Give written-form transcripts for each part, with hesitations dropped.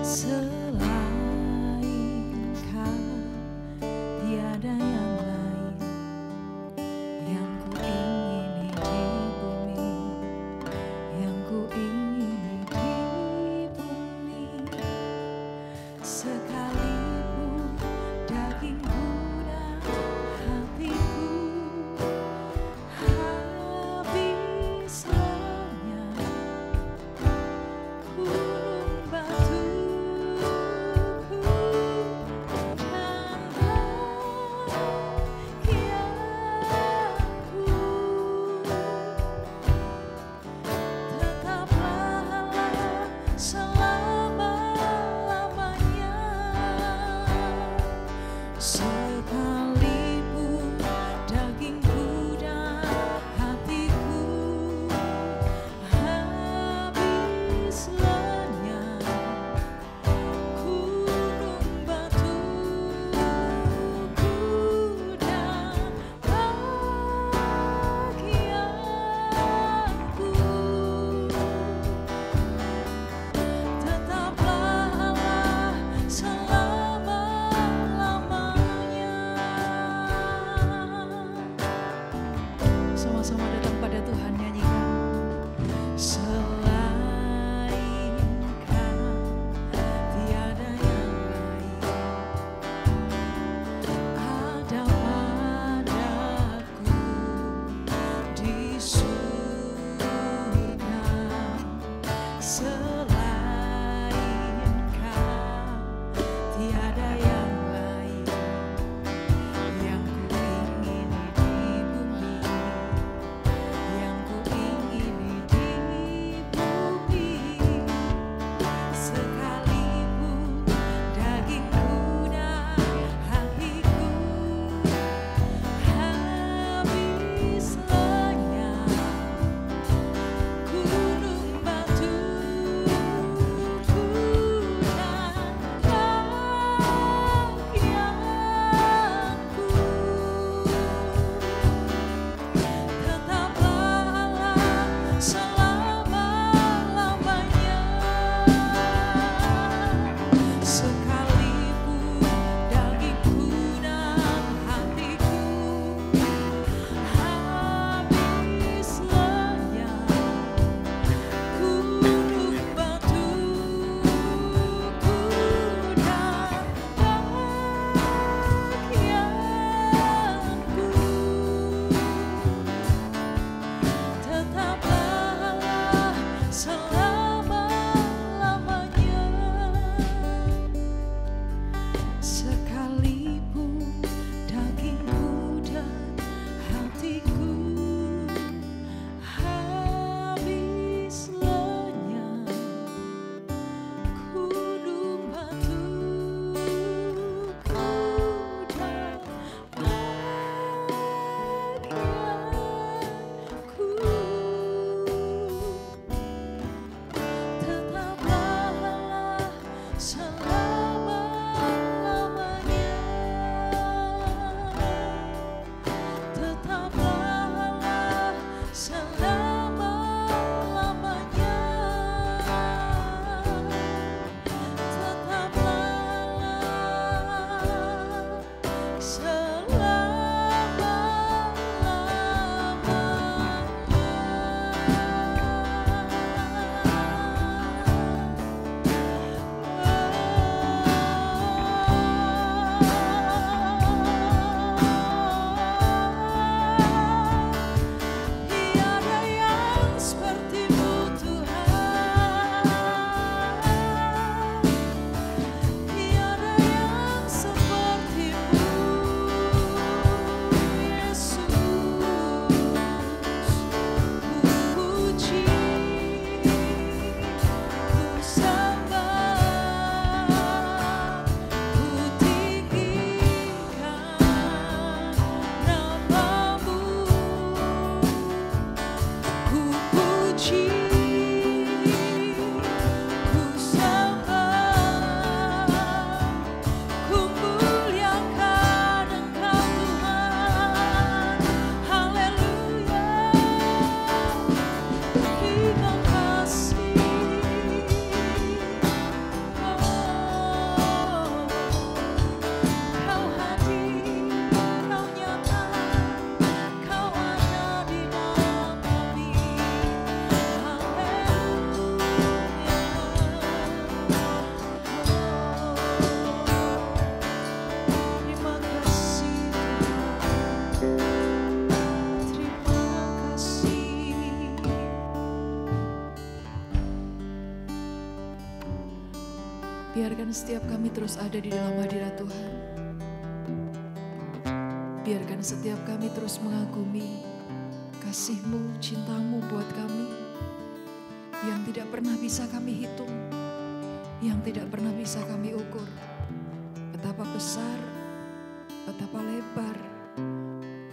Selain Kau tiada yang lain yang ku ingini di bumi, yang ku ingini di bumi. Sekalipun dagingku dan hatiku habis lenyap, gunung batu Biarkan setiap kami terus ada di dalam hadirat Tuhan. Biarkan setiap kami terus mengagumi kasih-Mu, cinta-Mu buat kami yang tidak pernah bisa kami hitung, yang tidak pernah bisa kami ukur. Betapa besar, betapa lebar,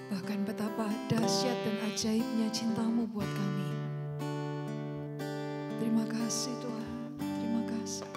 bahkan betapa dahsyat dan ajaibnya cinta-Mu buat kami. Terima kasih Tuhan, terima kasih.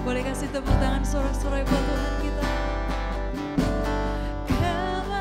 Boleh kasih tepuk tangan sorak-sorai buat Tuhan kita. Kemana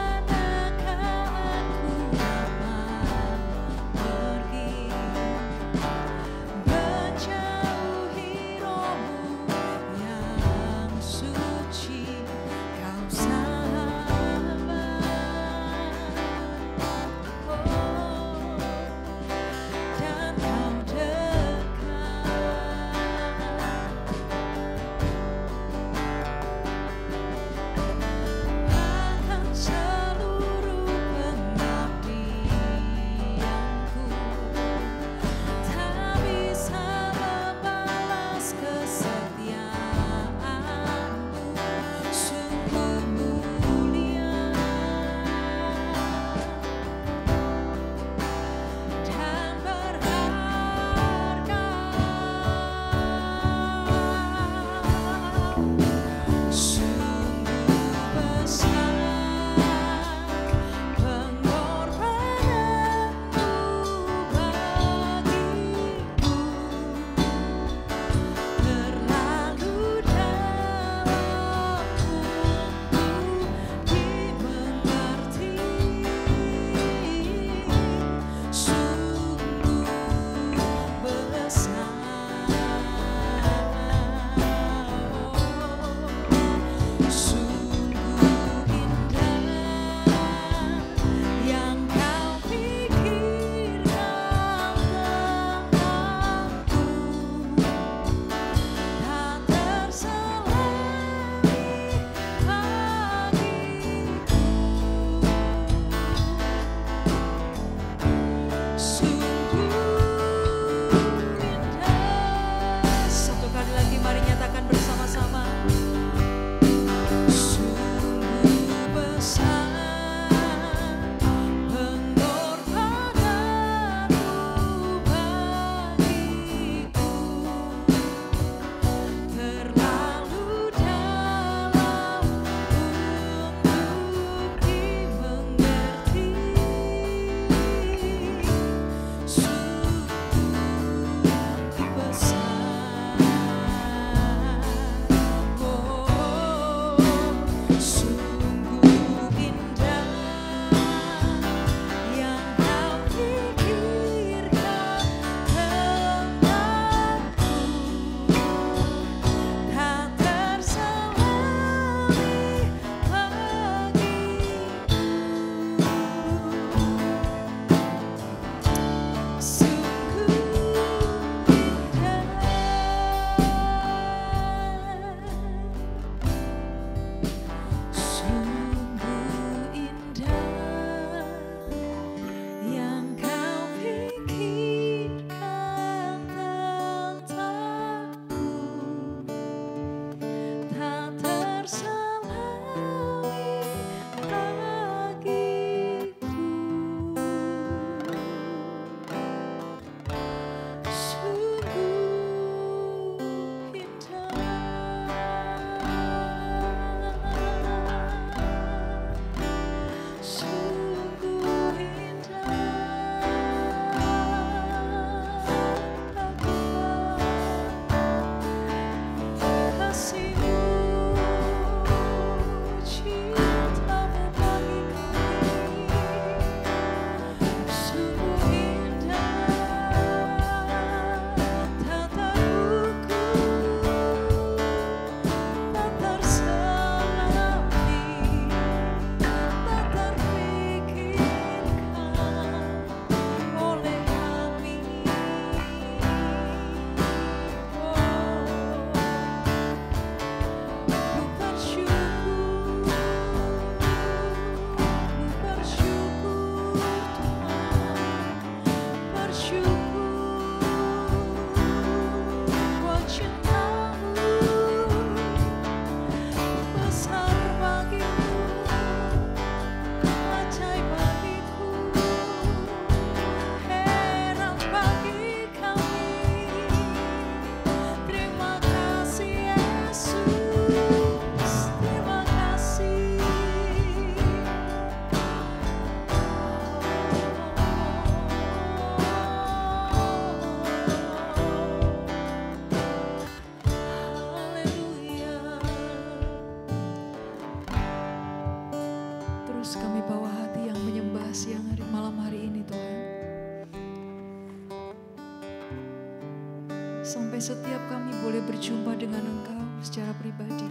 Sampai setiap kami boleh berjumpa dengan Engkau secara pribadi.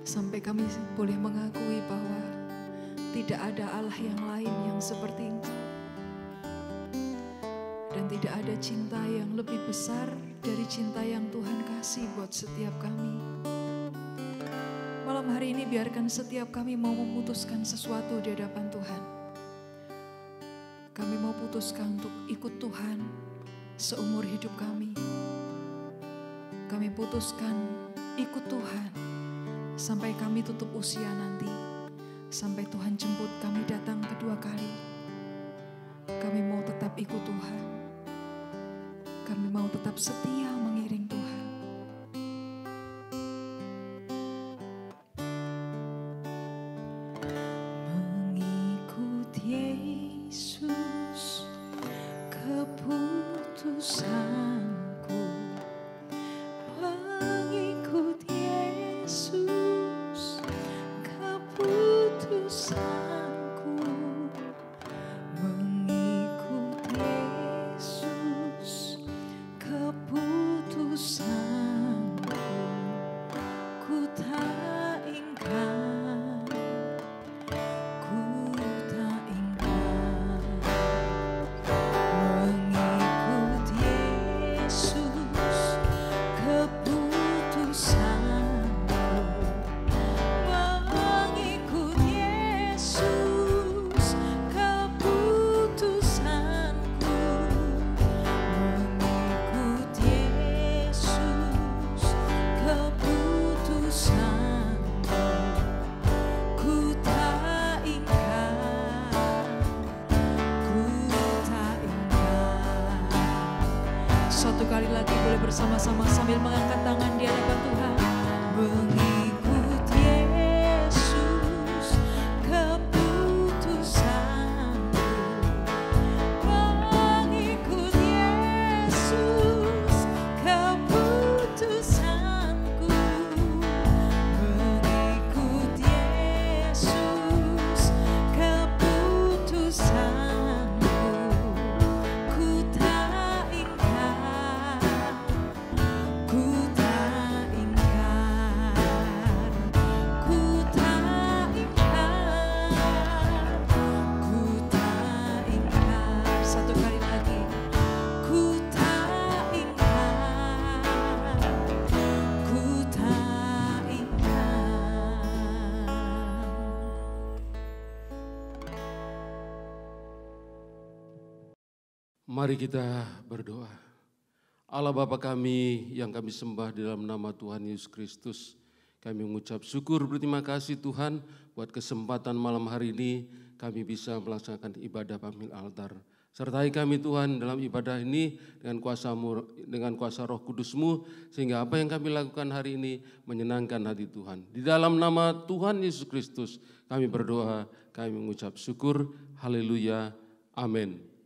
Sampai kami boleh mengakui bahwa tidak ada Allah yang lain yang seperti Engkau. Dan tidak ada cinta yang lebih besar dari cinta yang Tuhan kasih buat setiap kami. Malam hari ini biarkan setiap kami mau memutuskan sesuatu di hadapan Tuhan. Kami mau putuskan untuk ikut Tuhan seumur hidup kami. Kami putuskan ikut Tuhan sampai kami tutup usia nanti. Sampai Tuhan jemput kami datang kedua kali. Kami mau tetap ikut Tuhan. Kami mau tetap setia mengiring Tuhan. Mengikut Yesus keputusanku, mengikut Yesus keputusanku, mengikut Yesus keputusanku, ku tak ingkar, ku tak ingkar. Mengikut Yesus keputusanku, mengikut Yesus keputusanku, mengikut Yesus keputusanku, ku tak ingkar, ku tak ingkar. Satu kali lagi boleh bersama-sama sambil mengangkat tangan di hadapan Tuhan. Mengikut Yesus keputusanku, mengikut Yesus keputusanku, mengikut Yesus keputusanku, ku tak ingkar, ku tak ingkar, ku tak ingkar, ku tak ingkar. Satu kali lagi, ku tak ingkar, ku tak ingkar. Mari kita berdoa. Allah Bapa kami yang kami sembah di dalam nama Tuhan Yesus Kristus. Kami mengucap syukur berterima kasih Tuhan buat kesempatan malam hari ini kami bisa melaksanakan ibadah pamil altar. Sertai kami Tuhan dalam ibadah ini dengan kuasa Roh Kudus-Mu sehingga apa yang kami lakukan hari ini menyenangkan hati Tuhan. Di dalam nama Tuhan Yesus Kristus kami berdoa, kami mengucap syukur. Haleluya. Amin.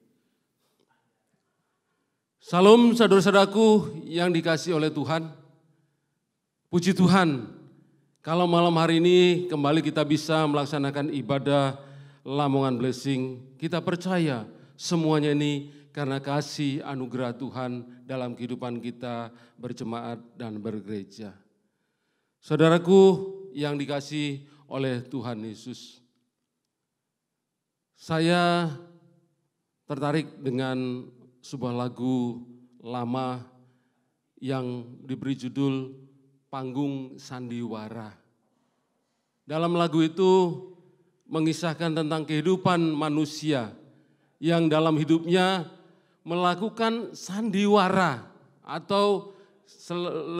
Salam saudara-saudaraku yang dikasihi oleh Tuhan. Puji Tuhan, kalau malam hari ini kembali kita bisa melaksanakan ibadah Lamongan Blessing, kita percaya semuanya ini karena kasih anugerah Tuhan dalam kehidupan kita berjemaat dan bergereja. Saudaraku yang dikasihi oleh Tuhan Yesus, saya tertarik dengan sebuah lagu lama yang diberi judul Panggung Sandiwara. Dalam lagu itu mengisahkan tentang kehidupan manusia yang dalam hidupnya melakukan sandiwara atau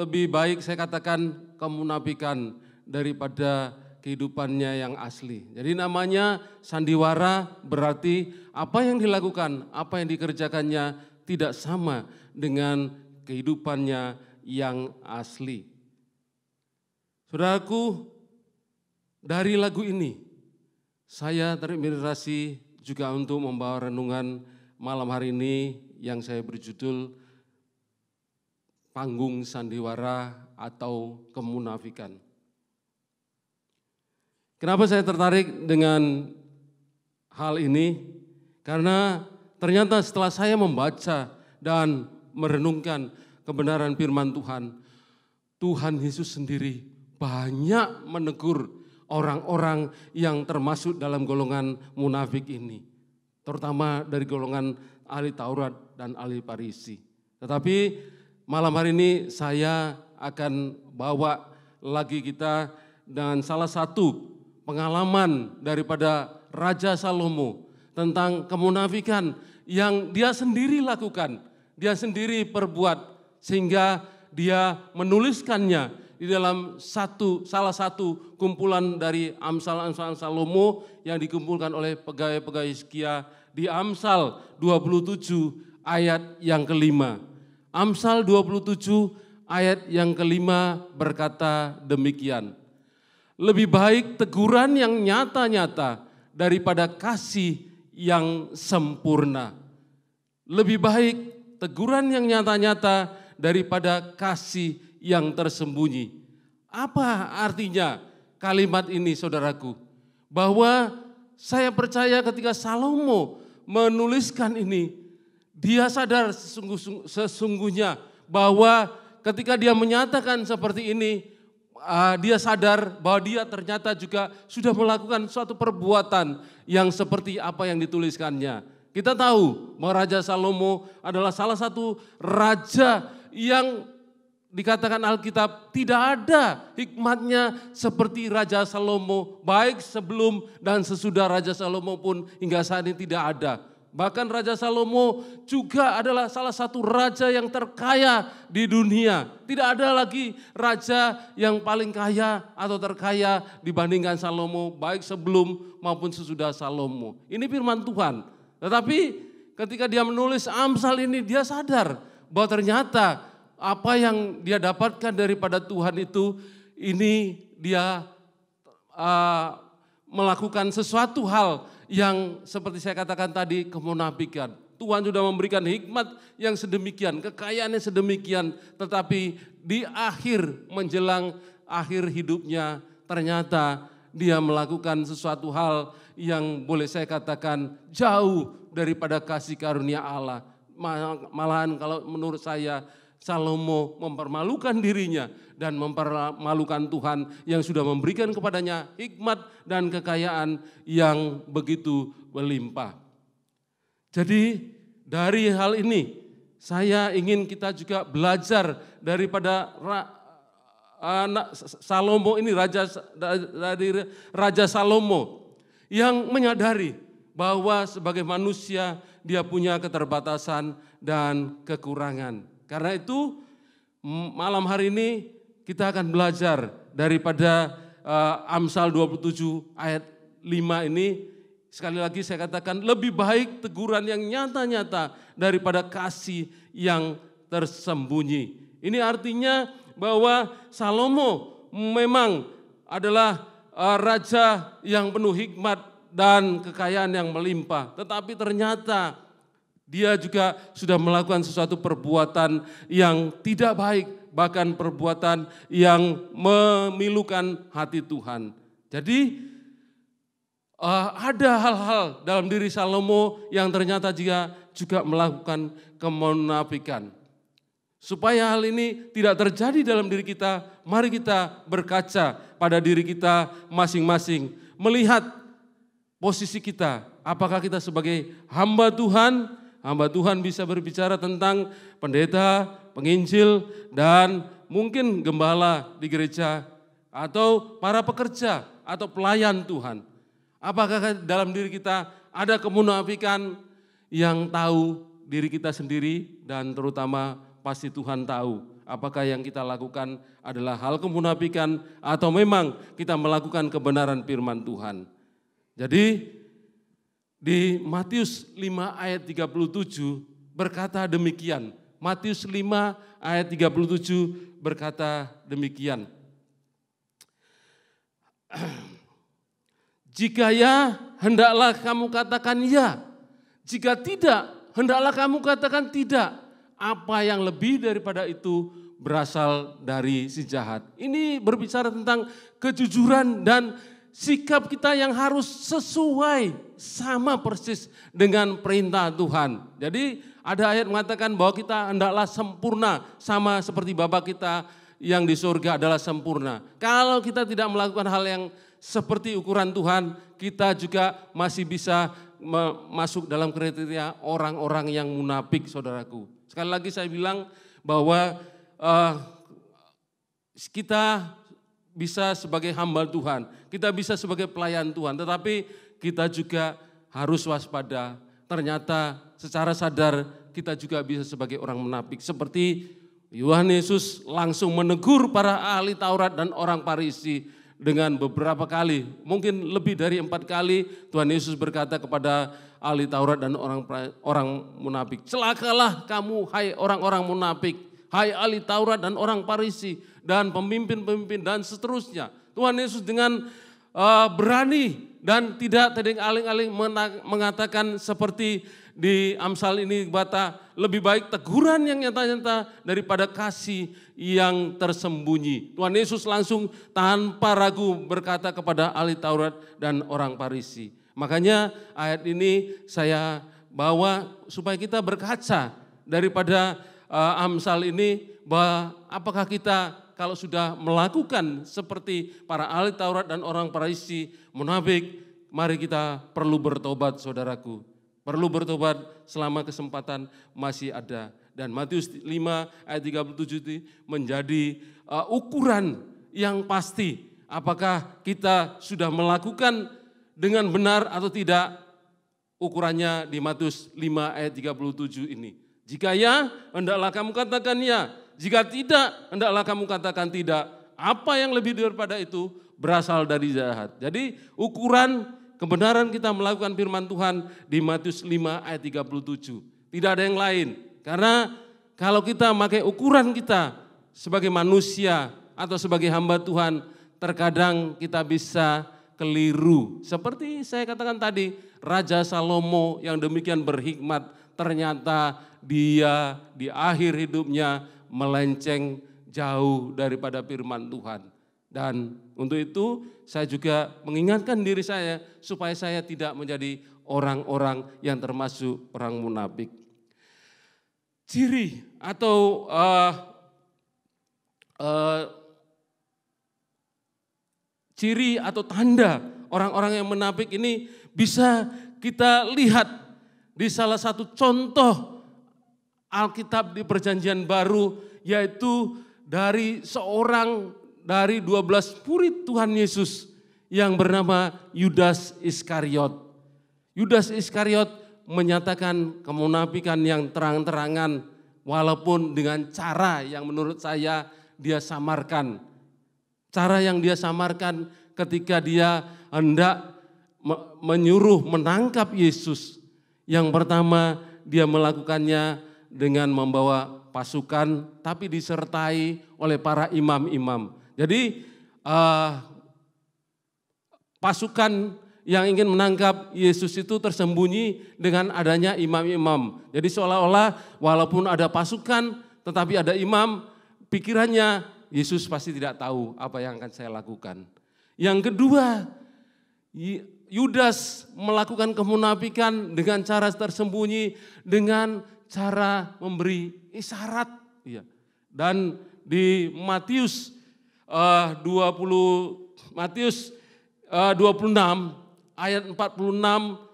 lebih baik saya katakan kemunafikan daripada kehidupannya yang asli. Jadi namanya sandiwara berarti apa yang dilakukan, apa yang dikerjakannya tidak sama dengan kehidupannya yang asli. Saudaraku, dari lagu ini saya terinspirasi juga untuk membawa renungan malam hari ini yang saya berjudul Panggung Sandiwara atau Kemunafikan. Kenapa saya tertarik dengan hal ini? Karena ternyata setelah saya membaca dan merenungkan kebenaran firman Tuhan, Tuhan Yesus sendiri banyak menegur orang-orang yang termasuk dalam golongan munafik ini. Terutama dari golongan ahli Taurat dan ahli Farisi. Tetapi malam hari ini saya akan bawa lagi kita dengan salah satu pengalaman daripada Raja Salomo tentang kemunafikan yang dia sendiri lakukan, dia sendiri perbuat sehingga dia menuliskannya di dalam salah satu kumpulan dari Amsal-Amsal Salomo yang dikumpulkan oleh pegawai-pegawai Hizkia di Amsal 27 ayat yang kelima. Amsal 27 ayat yang kelima berkata demikian. Lebih baik teguran yang nyata-nyata daripada kasih yang sempurna. Lebih baik teguran yang nyata-nyata daripada kasih yang tersembunyi. Apa artinya kalimat ini saudaraku? Bahwa saya percaya ketika Salomo menuliskan ini, dia sadar sesungguhnya bahwa ketika dia menyatakan seperti ini, dia sadar bahwa dia ternyata juga sudah melakukan suatu perbuatan yang seperti apa yang dituliskannya. Kita tahu bahwa Raja Salomo adalah salah satu raja yang dikatakan Alkitab tidak ada hikmatnya seperti Raja Salomo, baik sebelum dan sesudah Raja Salomo pun hingga saat ini tidak ada. Bahkan Raja Salomo juga adalah salah satu raja yang terkaya di dunia. Tidak ada lagi raja yang paling kaya atau terkaya dibandingkan Salomo, baik sebelum maupun sesudah Salomo. Ini firman Tuhan. Tetapi ketika dia menulis Amsal ini, dia sadar bahwa ternyata apa yang dia dapatkan daripada Tuhan itu, ini dia melakukan sesuatu hal yang seperti saya katakan tadi, kemunafikan. Tuhan sudah memberikan hikmat yang sedemikian, kekayaannya sedemikian, tetapi di akhir menjelang akhir hidupnya ternyata dia melakukan sesuatu hal yang boleh saya katakan jauh daripada kasih karunia Allah. Malahan kalau menurut saya Salomo mempermalukan dirinya dan mempermalukan Tuhan yang sudah memberikan kepadanya hikmat dan kekayaan yang begitu berlimpah. Jadi dari hal ini saya ingin kita juga belajar daripada Salomo ini, Raja Salomo yang menyadari bahwa sebagai manusia dia punya keterbatasan dan kekurangan. Karena itu malam hari ini kita akan belajar daripada Amsal 27 ayat 5 ini. Sekali lagi saya katakan lebih baik teguran yang nyata-nyata daripada kasih yang tersembunyi. Ini artinya bahwa Salomo memang adalah raja yang penuh hikmat dan kekayaan yang melimpah. Tetapi ternyata dia juga sudah melakukan sesuatu perbuatan yang tidak baik, bahkan perbuatan yang memilukan hati Tuhan. Jadi ada hal-hal dalam diri Salomo yang ternyata juga melakukan kemunafikan. Supaya hal ini tidak terjadi dalam diri kita, mari kita berkaca pada diri kita masing-masing. Melihat posisi kita, apakah kita sebagai hamba Tuhan bisa berbicara tentang pendeta, penginjil, dan mungkin gembala di gereja, atau para pekerja, atau pelayan Tuhan. Apakah dalam diri kita ada kemunafikan yang tahu diri kita sendiri, dan terutama pasti Tuhan tahu apakah yang kita lakukan adalah hal kemunafikan atau memang kita melakukan kebenaran firman Tuhan. Jadi di Matius 5 ayat 37 berkata demikian. Matius 5 ayat 37 berkata demikian. Jika ya, hendaklah kamu katakan ya. Jika tidak, hendaklah kamu katakan tidak. Apa yang lebih daripada itu berasal dari si jahat. Ini berbicara tentang kejujuran dan sikap kita yang harus sesuai sama persis dengan perintah Tuhan. Jadi ada ayat mengatakan bahwa kita hendaklah sempurna sama seperti Bapa kita yang di surga adalah sempurna. Kalau kita tidak melakukan hal yang seperti ukuran Tuhan, kita juga masih bisa masuk dalam kriteria orang-orang yang munafik, saudaraku. Sekali lagi saya bilang bahwa kita bisa sebagai hamba Tuhan, kita bisa sebagai pelayan Tuhan, tetapi kita juga harus waspada. Ternyata secara sadar kita juga bisa sebagai orang munafik. Seperti Yohanes Yesus langsung menegur para ahli Taurat dan orang Farisi dengan beberapa kali, mungkin lebih dari 4 kali Tuhan Yesus berkata kepada ahli Taurat dan orang munafik, celakalah kamu hai orang-orang munafik, hai ahli Taurat dan orang Farisi dan pemimpin-pemimpin dan seterusnya. Tuhan Yesus dengan berani dan tidak tedeng-aling-aling mengatakan seperti di Amsal ini bata, lebih baik teguran yang nyata-nyata daripada kasih yang tersembunyi. Tuhan Yesus langsung tanpa ragu berkata kepada ahli Taurat dan orang Farisi. Makanya ayat ini saya bawa supaya kita berkaca daripada Amsal ini, bahwa apakah kita kalau sudah melakukan seperti para ahli Taurat dan orang Farisi munafik, mari kita perlu bertobat, saudaraku. Perlu bertobat selama kesempatan masih ada. Dan Matius 5 ayat 37 itu menjadi ukuran yang pasti. Apakah kita sudah melakukan dengan benar atau tidak, ukurannya di Matius 5 ayat 37 ini. Jika ya, hendaklah kamu katakan ya. Jika tidak, hendaklah kamu katakan tidak. Apa yang lebih daripada itu berasal dari jahat. Jadi ukuran kebenaran kita melakukan firman Tuhan di Matius 5 ayat 37. Tidak ada yang lain. Karena kalau kita pakai ukuran kita sebagai manusia atau sebagai hamba Tuhan, terkadang kita bisa keliru. Seperti saya katakan tadi, Raja Salomo yang demikian berhikmat, ternyata dia di akhir hidupnya melenceng jauh daripada firman Tuhan. Dan untuk itu saya juga mengingatkan diri saya supaya saya tidak menjadi orang-orang yang termasuk orang munafik. Ciri atau ciri atau tanda orang-orang yang munafik ini bisa kita lihat di salah satu contoh Alkitab di Perjanjian Baru, yaitu dari seorang dari 12 murid Tuhan Yesus yang bernama Yudas Iskariot. Yudas Iskariot menyatakan kemunafikan yang terang-terangan walaupun dengan cara yang menurut saya dia samarkan. Cara yang dia samarkan ketika dia hendak menyuruh menangkap Yesus. Yang pertama dia melakukannya dengan membawa pasukan tapi disertai oleh para imam-imam. Jadi pasukan yang ingin menangkap Yesus itu tersembunyi dengan adanya imam-imam. Jadi seolah-olah walaupun ada pasukan tetapi ada imam, pikirannya Yesus pasti tidak tahu apa yang akan saya lakukan. Yang kedua, Yudas melakukan kemunafikan dengan cara tersembunyi, dengan cara memberi isyarat. Dan di Matius 26 ayat 46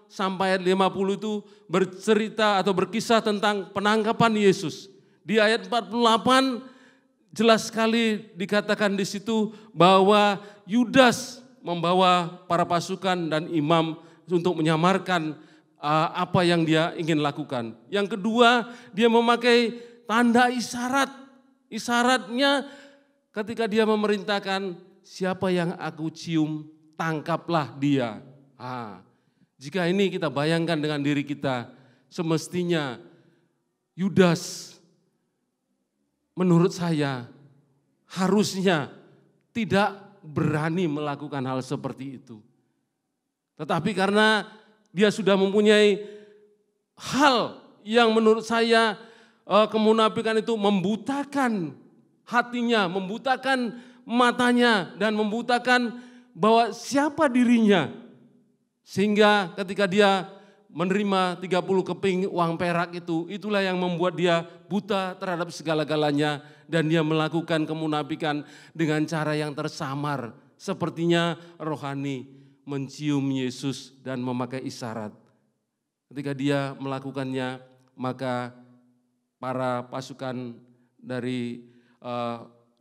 sampai ayat 50 itu bercerita atau berkisah tentang penangkapan Yesus. Di ayat 48 jelas sekali dikatakan di situ bahwa Yudas membawa para pasukan dan imam untuk menyamarkan apa yang dia ingin lakukan. Yang kedua, dia memakai tanda isyarat. Isyaratnya ketika dia memerintahkan, siapa yang aku cium, tangkaplah dia. Jika ini kita bayangkan dengan diri kita, semestinya Yudas menurut saya harusnya tidak berani melakukan hal seperti itu. Tetapi karena dia sudah mempunyai hal yang menurut saya kemunafikan itu membutakan hatinya, membutakan matanya, dan membutakan bahwa siapa dirinya. Sehingga ketika dia menerima 30 keping uang perak itu, itulah yang membuat dia buta terhadap segala-galanya. Dan dia melakukan kemunafikan dengan cara yang tersamar. Sepertinya rohani mencium Yesus dan memakai isyarat. Ketika dia melakukannya, maka para pasukan dari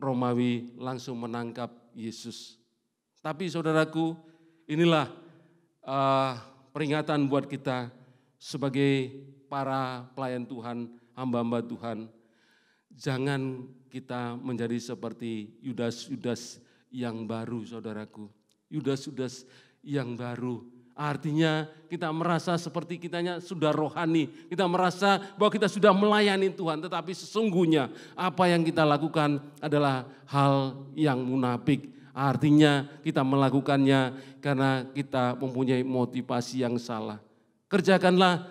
Romawi langsung menangkap Yesus. Tapi saudaraku, inilah peringatan buat kita sebagai para pelayan Tuhan, hamba-hamba Tuhan. Jangan kita menjadi seperti Yudas-Yudas yang baru, saudaraku. Yudas-Yudas yang baru. Artinya kita merasa seperti kitanya sudah rohani. Kita merasa bahwa kita sudah melayani Tuhan. Tetapi sesungguhnya apa yang kita lakukan adalah hal yang munafik. Artinya kita melakukannya karena kita mempunyai motivasi yang salah. Kerjakanlah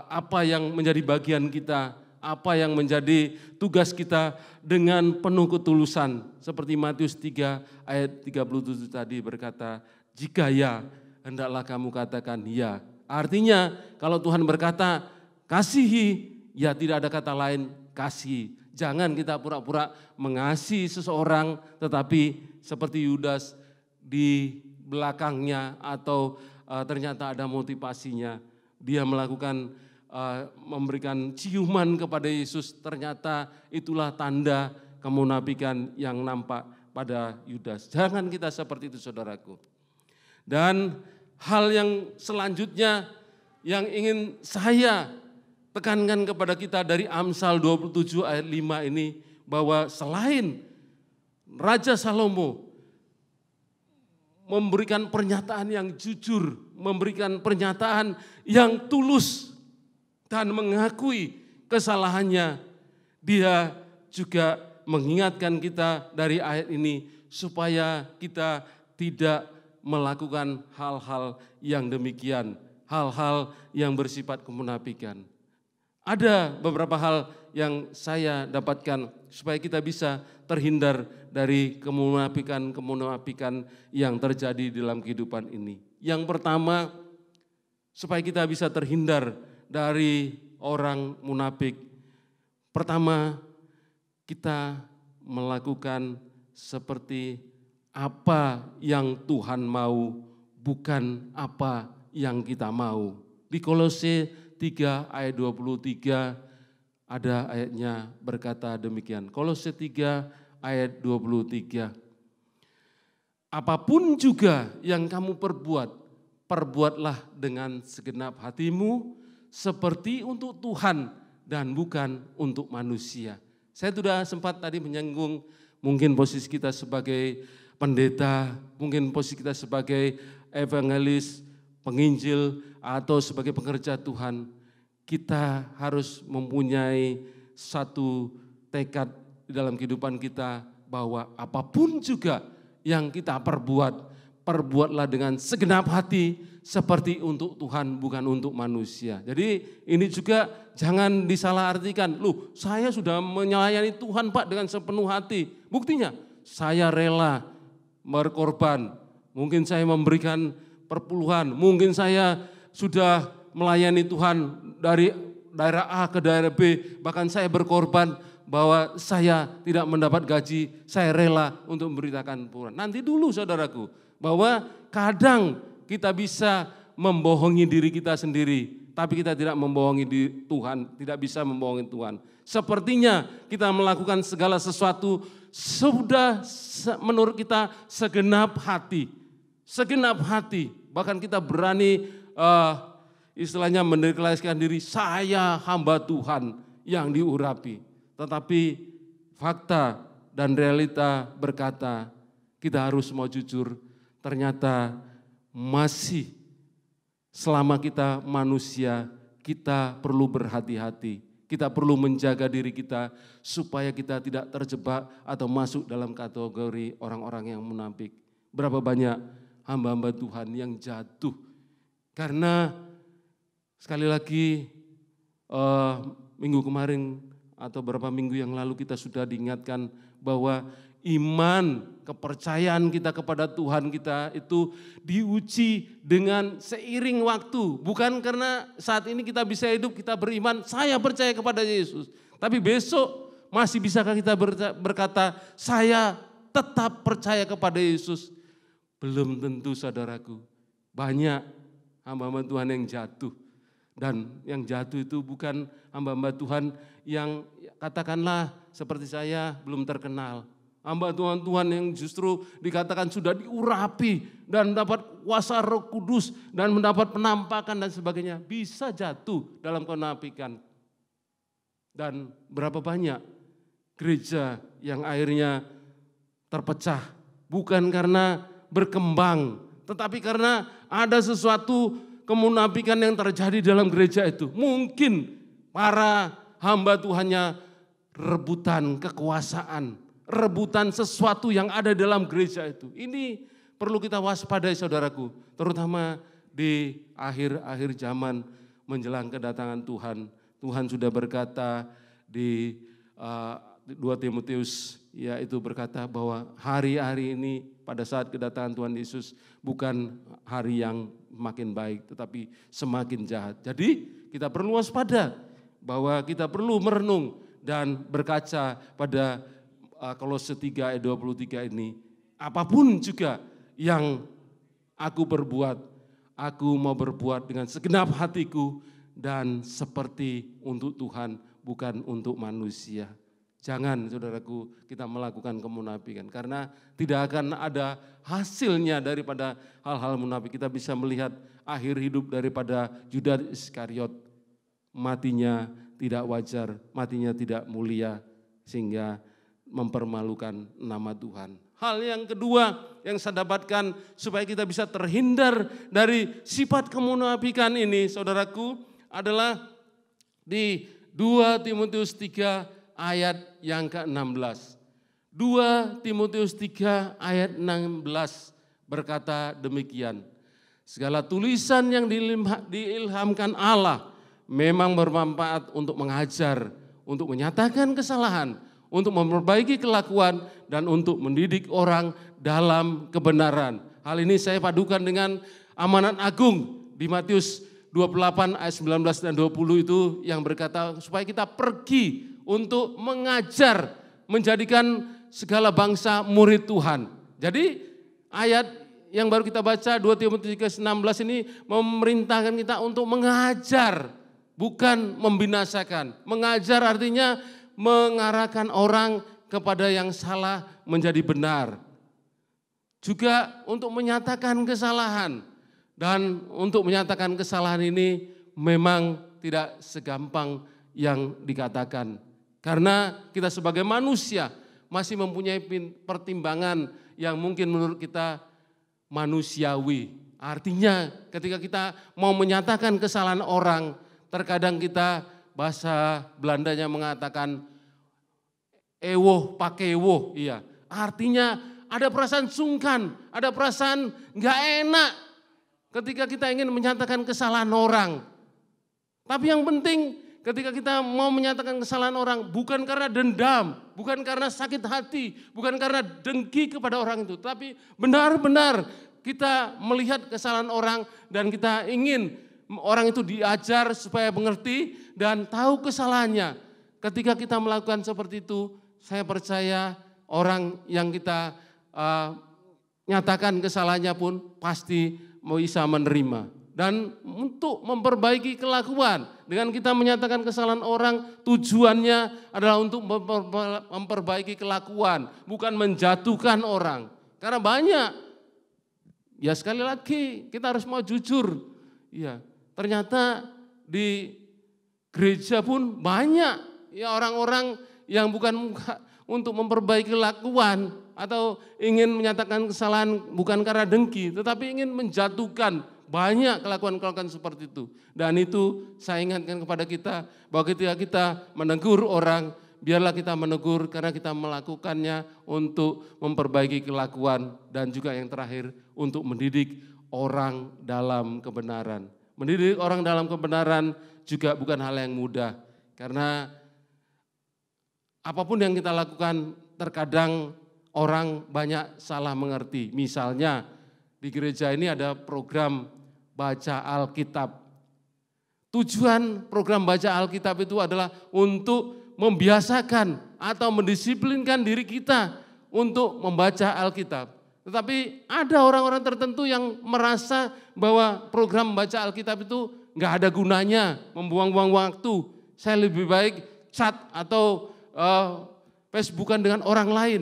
apa yang menjadi bagian kita, apa yang menjadi tugas kita dengan penuh ketulusan. Seperti Matius 3 ayat 37 tadi berkata, jika ya, hendaklah kamu katakan ya. Artinya kalau Tuhan berkata kasihi, ya tidak ada kata lain kasih. Jangan kita pura-pura mengasihi seseorang tetapi seperti Yudas di belakangnya atau ternyata ada motivasinya. Dia melakukan memberikan ciuman kepada Yesus, ternyata itulah tanda kemunafikan yang nampak pada Yudas. Jangan kita seperti itu, saudaraku. Dan hal yang selanjutnya yang ingin saya tekankan kepada kita dari Amsal 27 ayat 5 ini, bahwa selain Raja Salomo memberikan pernyataan yang jujur, memberikan pernyataan yang tulus dan mengakui kesalahannya, dia juga mengingatkan kita dari ayat ini supaya kita tidak melakukan hal-hal yang demikian, hal-hal yang bersifat kemunafikan. Ada beberapa hal yang saya dapatkan supaya kita bisa terhindar dari kemunafikan-kemunafikan yang terjadi dalam kehidupan ini. Yang pertama, supaya kita bisa terhindar dari orang munafik. Pertama, kita melakukan seperti apa yang Tuhan mau, bukan apa yang kita mau. Di Kolose 3 ayat 23 ada ayatnya berkata demikian. Kolose 3 ayat 23. Apapun juga yang kamu perbuat, perbuatlah dengan segenap hatimu seperti untuk Tuhan dan bukan untuk manusia. Saya sudah sempat tadi menyinggung mungkin posisi kita sebagai pendeta, mungkin posisi kita sebagai evangelis, penginjil, atau sebagai pekerja Tuhan. Kita harus mempunyai satu tekad di dalam kehidupan kita bahwa apapun juga yang kita perbuat, perbuatlah dengan segenap hati seperti untuk Tuhan bukan untuk manusia. Jadi ini juga jangan disalahartikan. Loh, saya sudah melayani Tuhan Pak dengan sepenuh hati. Buktinya saya rela berkorban. Mungkin saya memberikan perpuluhan, mungkin saya sudah melayani Tuhan dari daerah A ke daerah B, bahkan saya berkorban bahwa saya tidak mendapat gaji, saya rela untuk memberitakan Tuhan. Nanti dulu saudaraku, bahwa kadang kita bisa membohongi diri kita sendiri, tapi kita tidak membohongi Tuhan, tidak bisa membohongi Tuhan. Sepertinya kita melakukan segala sesuatu sudah menurut kita segenap hati, bahkan kita berani istilahnya mendeklarasikan diri, saya hamba Tuhan yang diurapi. Tetapi fakta dan realita berkata, kita harus mau jujur, ternyata masih selama kita manusia, kita perlu berhati-hati. Kita perlu menjaga diri kita supaya kita tidak terjebak atau masuk dalam kategori orang-orang yang munafik. Berapa banyak hamba-hamba Tuhan yang jatuh karena sekali lagi minggu kemarin atau beberapa minggu yang lalu kita sudah diingatkan bahwa iman, kepercayaan kita kepada Tuhan kita itu diuji dengan seiring waktu. Bukan karena saat ini kita bisa hidup, kita beriman, saya percaya kepada Yesus. Tapi besok masih bisakah kita berkata, saya tetap percaya kepada Yesus? Belum tentu saudaraku. Banyak hamba-hamba Tuhan yang jatuh. Dan yang jatuh itu bukan hamba-hamba Tuhan yang katakanlah seperti saya belum terkenal. Hamba Tuhan yang justru dikatakan sudah diurapi dan mendapat kuasa Roh Kudus dan mendapat penampakan dan sebagainya. Bisa jatuh dalam kemunafikan. Dan berapa banyak gereja yang akhirnya terpecah. Bukan karena berkembang, tetapi karena ada sesuatu kemunafikan yang terjadi dalam gereja itu. Mungkin para hamba Tuhannya rebutan kekuasaan, rebutan sesuatu yang ada dalam gereja itu. Ini perlu kita waspadai saudaraku, terutama di akhir-akhir zaman menjelang kedatangan Tuhan. Tuhan sudah berkata di 2 Timotius, yaitu berkata bahwa hari-hari ini pada saat kedatangan Tuhan Yesus bukan hari yang makin baik tetapi semakin jahat. Jadi kita perlu waspada bahwa kita perlu merenung dan berkaca pada Kolose 3 ayat 23 ini. Apapun juga yang aku perbuat, aku mau berbuat dengan segenap hatiku dan seperti untuk Tuhan bukan untuk manusia. Jangan saudaraku kita melakukan kemunafikan karena tidak akan ada hasilnya daripada hal-hal munafik. Kita bisa melihat akhir hidup daripada Yudas Iskariot. Matinya tidak wajar, matinya tidak mulia sehingga mempermalukan nama Tuhan. Hal yang kedua yang saya dapatkan supaya kita bisa terhindar dari sifat kemunafikan ini saudaraku adalah di 2 Timotius 3 ayat yang ke-16. 2 Timotius 3 ayat 16 berkata demikian. Segala tulisan yang diilhamkan Allah memang bermanfaat untuk mengajar, untuk menyatakan kesalahan, untuk memperbaiki kelakuan, dan untuk mendidik orang dalam kebenaran. Hal ini saya padukan dengan amanat agung di Matius 28 ayat 19 dan 20 itu yang berkata supaya kita pergi untuk mengajar, menjadikan segala bangsa murid Tuhan. Jadi ayat yang baru kita baca 2 Timotius 16 ini memerintahkan kita untuk mengajar, bukan membinasakan. Mengajar artinya mengarahkan orang kepada yang salah menjadi benar. Juga untuk menyatakan kesalahan. Dan untuk menyatakan kesalahan ini memang tidak segampang yang dikatakan. Karena kita sebagai manusia masih mempunyai pertimbangan yang mungkin menurut kita manusiawi. Artinya ketika kita mau menyatakan kesalahan orang, terkadang kita bahasa Belandanya mengatakan ewoh pakewoh, iya. Artinya ada perasaan sungkan, ada perasaan nggak enak ketika kita ingin menyatakan kesalahan orang. Tapi yang penting ketika kita mau menyatakan kesalahan orang bukan karena dendam, bukan karena sakit hati, bukan karena dengki kepada orang itu. Tapi benar-benar kita melihat kesalahan orang dan kita ingin orang itu diajar supaya mengerti dan tahu kesalahannya. Ketika kita melakukan seperti itu, saya percaya orang yang kita nyatakan kesalahannya pun pasti bisa menerima. Dan untuk memperbaiki kelakuan, dengan kita menyatakan kesalahan orang, tujuannya adalah untuk memperbaiki kelakuan, bukan menjatuhkan orang. Karena banyak, ya sekali lagi kita harus mau jujur. Ya, ternyata di gereja pun banyak ya orang-orang yang bukan untuk memperbaiki kelakuan atau ingin menyatakan kesalahan bukan karena dengki, tetapi ingin menjatuhkan. Banyak kelakuan-kelakuan seperti itu. Dan itu saya ingatkan kepada kita bahwa ketika kita menegur orang, biarlah kita menegur karena kita melakukannya untuk memperbaiki kelakuan dan juga yang terakhir untuk mendidik orang dalam kebenaran. Mendidik orang dalam kebenaran juga bukan hal yang mudah karena apapun yang kita lakukan terkadang orang banyak salah mengerti. Misalnya di gereja ini ada program baca Alkitab. Tujuan program baca Alkitab itu adalah untuk membiasakan atau mendisiplinkan diri kita untuk membaca Alkitab. Tetapi ada orang-orang tertentu yang merasa bahwa program baca Alkitab itu nggak ada gunanya, membuang-buang waktu. Saya lebih baik chat atau Facebookan dengan orang lain.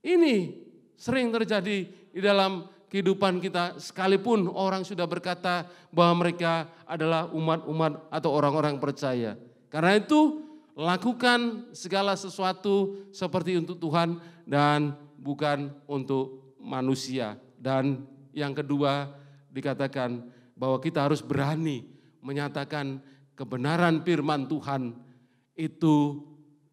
Ini sering terjadi di dalam kehidupan kita, sekalipun orang sudah berkata bahwa mereka adalah umat-umat atau orang-orang percaya. Karena itu lakukan segala sesuatu seperti untuk Tuhan dan bukan untuk manusia. Dan yang kedua dikatakan bahwa kita harus berani menyatakan kebenaran firman Tuhan itu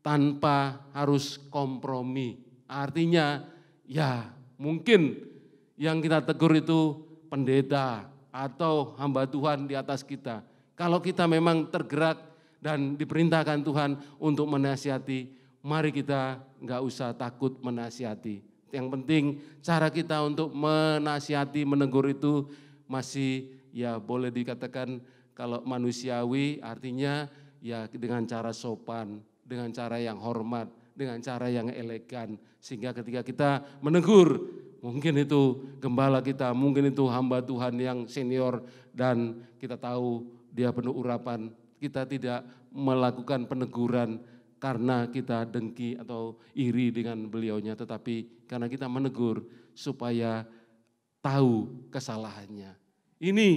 tanpa harus kompromi. Artinya ya mungkin yang kita tegur itu pendeta atau hamba Tuhan di atas kita. Kalau kita memang tergerak dan diperintahkan Tuhan untuk menasihati, mari kita nggak usah takut menasihati. Yang penting cara kita untuk menasihati, menegur itu masih ya boleh dikatakan kalau manusiawi, artinya ya dengan cara sopan, dengan cara yang hormat, dengan cara yang elegan. Sehingga ketika kita menegur, mungkin itu gembala kita, mungkin itu hamba Tuhan yang senior dan kita tahu dia penuh urapan. Kita tidak melakukan peneguran karena kita dengki atau iri dengan beliaunya, tetapi karena kita menegur supaya tahu kesalahannya. Ini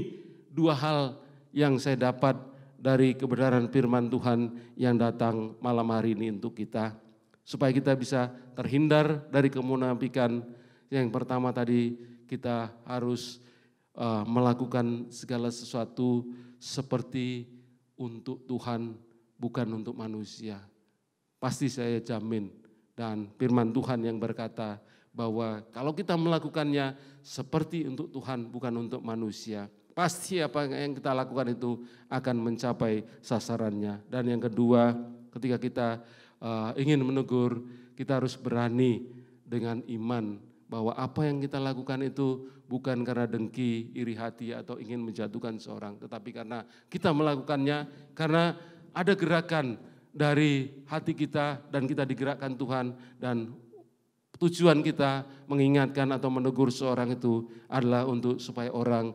dua hal yang saya dapat dari kebenaran firman Tuhan yang datang malam hari ini untuk kita. Supaya kita bisa terhindar dari kemunafikan. Yang pertama tadi kita harus melakukan segala sesuatu seperti untuk Tuhan, bukan untuk manusia. Pasti saya jamin, dan firman Tuhan yang berkata bahwa kalau kita melakukannya seperti untuk Tuhan, bukan untuk manusia, pasti apa yang kita lakukan itu akan mencapai sasarannya. Dan yang kedua, ketika kita ingin menegur, kita harus berani dengan iman bahwa apa yang kita lakukan itu bukan karena dengki, iri hati atau ingin menjatuhkan seorang, tetapi karena kita melakukannya karena ada gerakan dari hati kita dan kita digerakkan Tuhan, dan tujuan kita mengingatkan atau menegur seorang itu adalah untuk supaya orang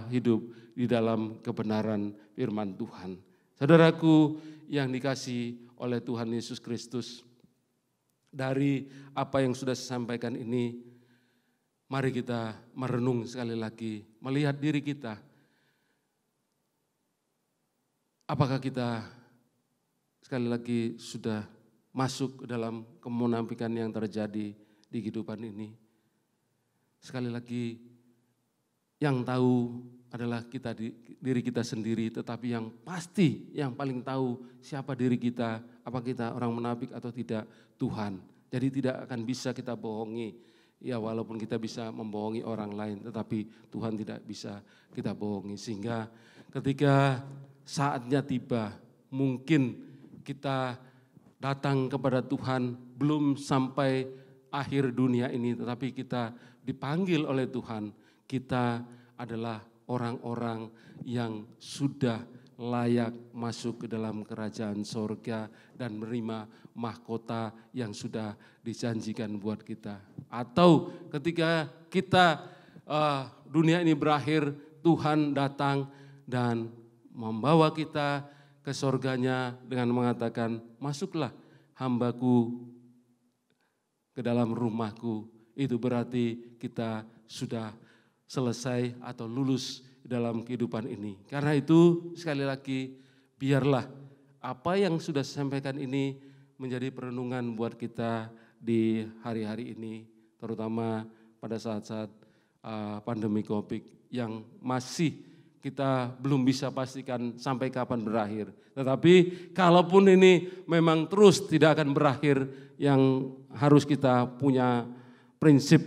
hidup di dalam kebenaran firman Tuhan. Saudaraku yang dikasihi oleh Tuhan Yesus Kristus, dari apa yang sudah saya sampaikan ini, mari kita merenung sekali lagi, melihat diri kita. Apakah kita sekali lagi sudah masuk ke dalam kemunafikan yang terjadi di kehidupan ini? Sekali lagi, yang tahu adalah kita, diri kita sendiri, tetapi yang pasti, yang paling tahu siapa diri kita, apa kita orang munafik atau tidak, Tuhan. Jadi tidak akan bisa kita bohongi, ya walaupun kita bisa membohongi orang lain, tetapi Tuhan tidak bisa kita bohongi. Sehingga ketika saatnya tiba, mungkin kita datang kepada Tuhan belum sampai akhir dunia ini, tetapi kita dipanggil oleh Tuhan. Kita adalah orang-orang yang sudah layak masuk ke dalam kerajaan sorga dan menerima mahkota yang sudah dijanjikan buat kita. Atau ketika kita dunia ini berakhir, Tuhan datang dan membawa kita ke sorganya dengan mengatakan, masuklah hambaku ke dalam rumahku. Itu berarti kita sudah selesai atau lulus dalam kehidupan ini. Karena itu sekali lagi, biarlah apa yang sudah saya sampaikan ini menjadi perenungan buat kita di hari-hari ini, terutama pada saat-saat pandemi COVID yang masih kita belum bisa pastikan sampai kapan berakhir. Tetapi kalaupun ini memang terus tidak akan berakhir, yang harus kita punya prinsip,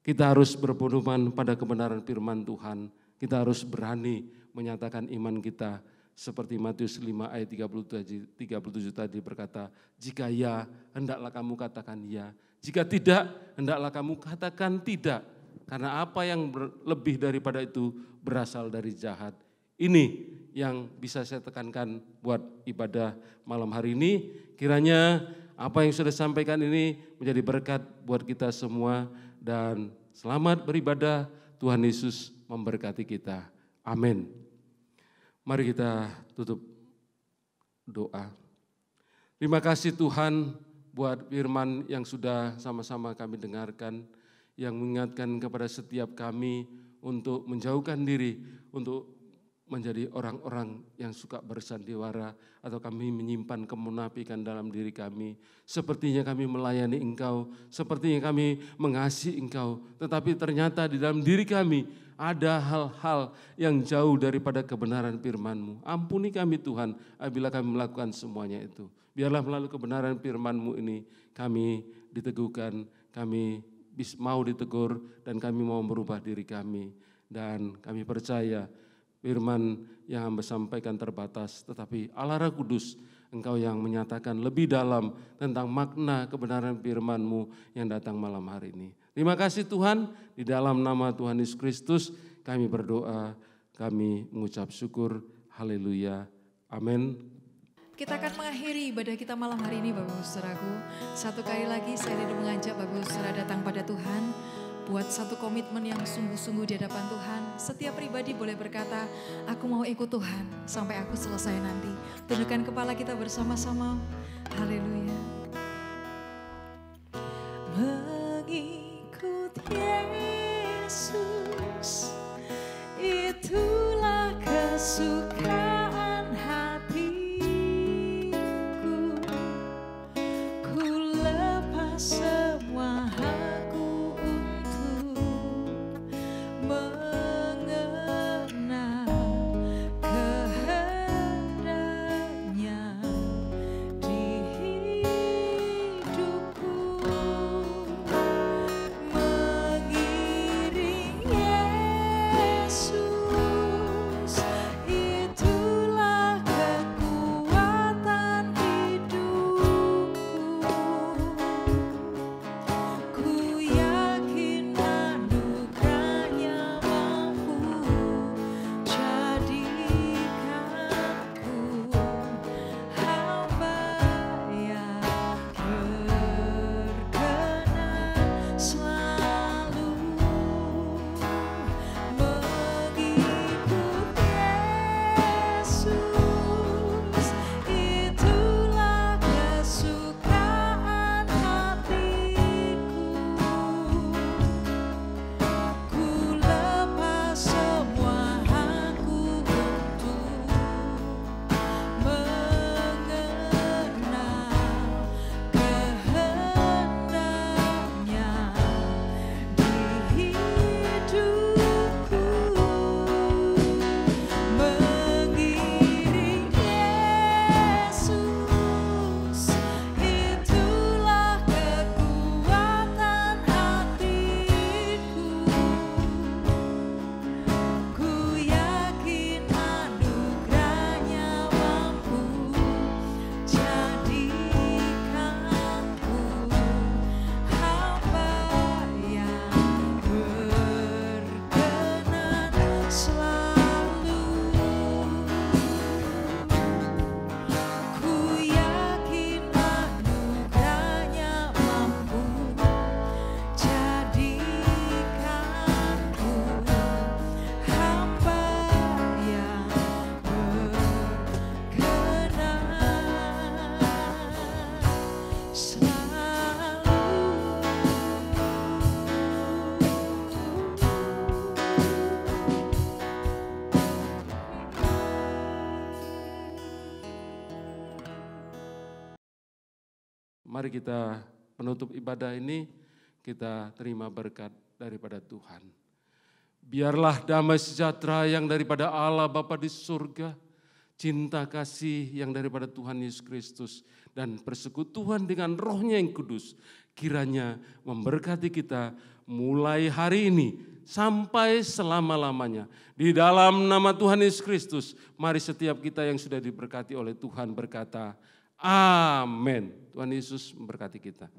kita harus berpedoman pada kebenaran firman Tuhan. Kita harus berani menyatakan iman kita Seperti Matius 5 ayat 37 tadi berkata, jika ya, hendaklah kamu katakan ya. Jika tidak, hendaklah kamu katakan tidak. Karena apa yang lebih daripada itu berasal dari jahat. Ini yang bisa saya tekankan buat ibadah malam hari ini. Kiranya apa yang sudah disampaikan ini menjadi berkat buat kita semua. Dan selamat beribadah, Tuhan Yesus memberkati kita. Amin. Mari kita tutup doa. Terima kasih Tuhan buat firman yang sudah sama-sama kami dengarkan, yang mengingatkan kepada setiap kami untuk menjauhkan diri, untuk menjadi orang-orang yang suka bersandiwara, atau kami menyimpan kemunafikan dalam diri kami. Sepertinya kami melayani Engkau, sepertinya kami mengasihi Engkau, tetapi ternyata di dalam diri kami ada hal-hal yang jauh daripada kebenaran firman-Mu. Ampuni kami Tuhan apabila kami melakukan semuanya itu. Biarlah melalui kebenaran firman-Mu ini kami diteguhkan, kami mau ditegur, dan kami mau merubah diri kami. Dan kami percaya firman yang hamba sampaikan terbatas, tetapi Allah Roh Kudus, Engkau yang menyatakan lebih dalam tentang makna kebenaran firman-Mu yang datang malam hari ini. Terima kasih Tuhan, di dalam nama Tuhan Yesus Kristus kami berdoa, kami mengucap syukur, haleluya, amin. Kita akan mengakhiri ibadah kita malam hari ini Bapak Ibu Saudaraku. Satu kali lagi saya rindu mengajak Bapak Ibu Saudara datang pada Tuhan. Buat satu komitmen yang sungguh-sungguh di hadapan Tuhan. Setiap pribadi boleh berkata, aku mau ikut Tuhan sampai aku selesai nanti. Tundukkan kepala kita bersama-sama. Haleluya. Mengikut Yesus, itulah kesukaan hatiku. Ku lepas semua hakku mengenal kehendaknya di hidupku, mengiring Yesus, itulah kekuatan hidupku. Ku yakin anugerahnya mampu jadikanku hamba yang berkenan selalu mengikut Yesus, itulah kesukaan hatiku. Ku lepas semua hakku untuk mengenal kehendaknya di hidupku, mengiring Yesus, itulah kekuatan hatiku. Ku yakin anugerahnya mampu jadikanku hamba yang berkenan selalu. Ku yakin anugerahnya mampu jadikanku hamba yang berkenan Mari kita penutup ibadah ini, kita terima berkat daripada Tuhan. Biarlah damai sejahtera yang daripada Allah Bapa di surga, cinta kasih yang daripada Tuhan Yesus Kristus dan persekutuan dengan Roh-Nya yang kudus kiranya memberkati kita mulai hari ini sampai selama-lamanya. Di dalam nama Tuhan Yesus Kristus, mari setiap kita yang sudah diberkati oleh Tuhan berkata, amin. Tuhan Yesus memberkati kita.